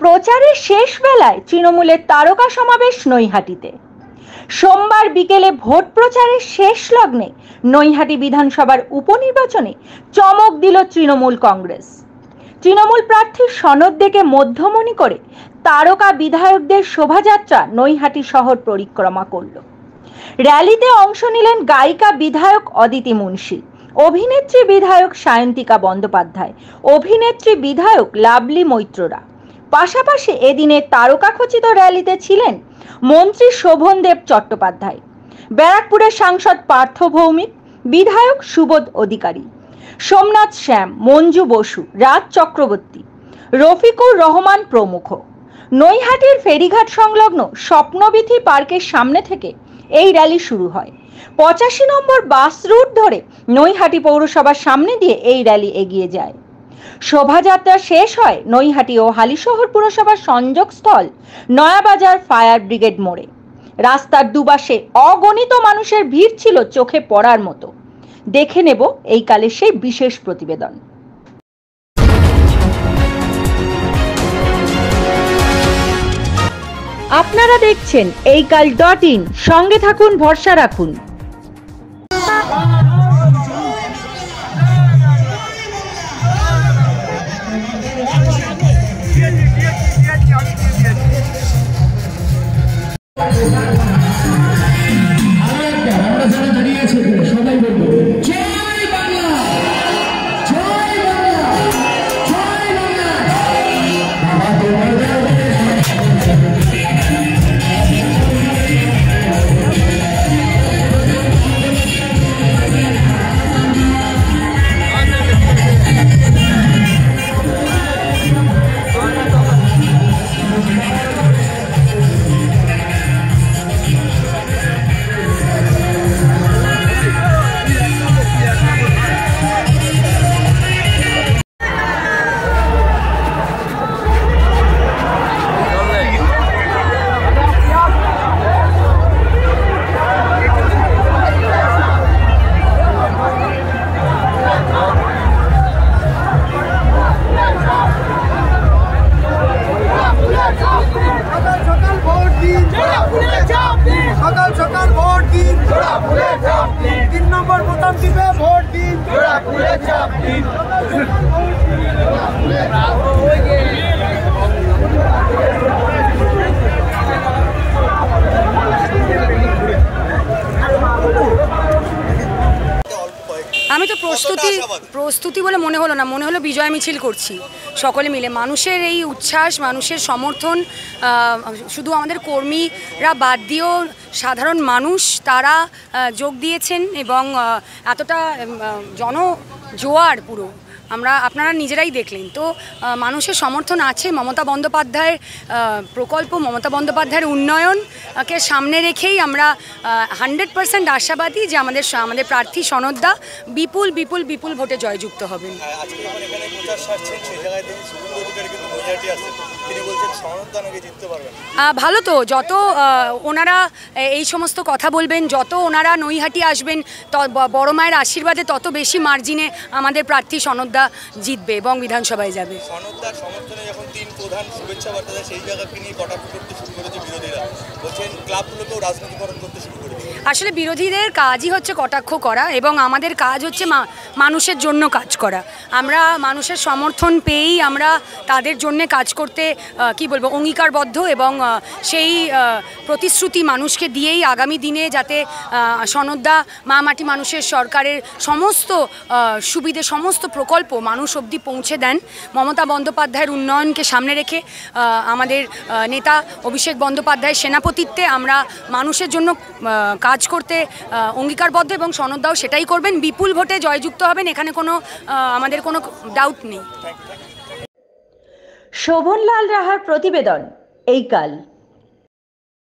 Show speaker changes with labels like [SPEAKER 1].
[SPEAKER 1] প্রচারের শেষ বেলায় তৃণমূলের তারকা সমাবেশ নৈহাটিতে। সোমবার বিকেলে ভোট প্রচারের শেষ লগ্নে নৈহাটি বিধানসভার উপনির্বাচনে চমক দিল তৃণমূল কংগ্রেস। তৃণমূল প্রার্থী সনদ দেখে মধ্যমণি করে তারকা বিধায়কদের শোভাযাত্রা নৈহাটি শহর পরিক্রমা করল। র্যালিতে অংশ নিলেন গায়িকা বিধায়ক অদিতি মুন্সি, অভিনেত্রী বিধায়ক সায়ন্তিকা বন্দ্যোপাধ্যায়, অভিনেত্রী বিধায়ক লাভলি মৈত্ররা। পাশাপাশি এদিনের তারকাখচিত র্যালিতে ছিলেন মন্ত্রী শোভনদেব চট্টোপাধ্যায়, ব্যারাকপুরের সাংসদ পার্থ ভৌমিক, বিধায়ক সুবোধ অধিকারী, সোমনাথ শ্যাম, মঞ্জু বসু, রাজ চক্রবর্তী, রফিকুর রহমান প্রমুখ। নৈহাটির ফেরিঘাট সংলগ্ন স্বপ্নবিথি পার্কের সামনে থেকে এই র্যালি শুরু হয়। 85 নম্বর বাস রুট ধরে নৈহাটি পৌরসভার সামনে দিয়ে এই র্যালি এগিয়ে যায়। শোভাযাত্রা শেষ হয় নৈহাটি ও হালিশহর পুরসভার সংযোগস্থল নয়াবাজার ফায়ার ব্রিগেড মোড়ে। রাস্তার দুপাশে অগণিত মানুষের ভিড় ছিল চোখে পড়ার মতো। দেখে নেব এই কালের সেই বিশেষ প্রতিবেদন। আপনারা দেখছেন এইকাল.in, সঙ্গে থাকুন, ভরসা রাখুন।
[SPEAKER 2] আমি তো প্রস্তুতি বলে মনে হলো না, মনে হলো বিজয় মিছিল করছি সকলে মিলে। মানুষের এই উচ্ছ্বাস, মানুষের সমর্থন, শুধু আমাদের কর্মীরা বাদ দিয়েও সাধারণ মানুষ তারা যোগ দিয়েছেন এবং এতটা জনজোয়ার পুরো আপনারা নিজেরাই দেখলেন। তো মানুষের সমর্থন আছে। মমতা বন্দ্যোপাধ্যায়ের প্রকল্প, মমতা বন্দ্যোপাধ্যায়ের উন্নয়নকে সামনে রেখেই আমরা 100% আশাবাদী যে আমাদের প্রার্থী সনদদা বিপুল বিপুল বিপুল ভোটে জয়যুক্ত হবেন। ভালো তো, যত ওনারা এই সমস্ত কথা বলবেন, যত ওনারা নৈহাটি আসবেন, বড় মায়ের আশীর্বাদে তত বেশি মার্জিনে আমাদের প্রার্থী সনদদা জিতবে এবং বিধানসভায় যাবে। সনদদার সমর্থনে যখন তিন প্রধান শুভেচ্ছা বার্তা দেয়, সেই জায়গাকে নিয়ে কটাক্ষ করতে শুরু করেছে বিরোধীরা, বলছেন ক্লাবগুলোকেও রাজনীতিকরণ করতে শুরু করেছে। আসলে বিরোধীদের কাজই হচ্ছে কটাক্ষ করা এবং আমাদের কাজ হচ্ছে মানুষের জন্য কাজ করা। আমরা মানুষের সমর্থন পেয়েই আমরা তাদের জন্য কাজ করতে অঙ্গীকারবদ্ধ এবং সেই প্রতিশ্রুতি মানুষকে দিয়েই আগামী দিনে যাতে সনদদা মা মাটি মানুষের সরকারের সমস্ত সুবিধে, সমস্ত প্রকল্প মানুষ অবধি পৌঁছে দেন। মমতা বন্দ্যোপাধ্যায়ের উন্নয়নকে সামনে রেখে আমাদের নেতা অভিষেক বন্দ্যোপাধ্যায়ের সেনাপতিত্বে আমরা মানুষের জন্য কাজ করতে অঙ্গীকারবদ্ধ এবং সনদদাও সেটাই করবেন। বিপুল ভোটে জয়যুক্ত হবেন, এখানে আমাদের কোনো ডাউট নেই।
[SPEAKER 1] শোভনলাল রাহার প্রতিবেদন, এইকাল।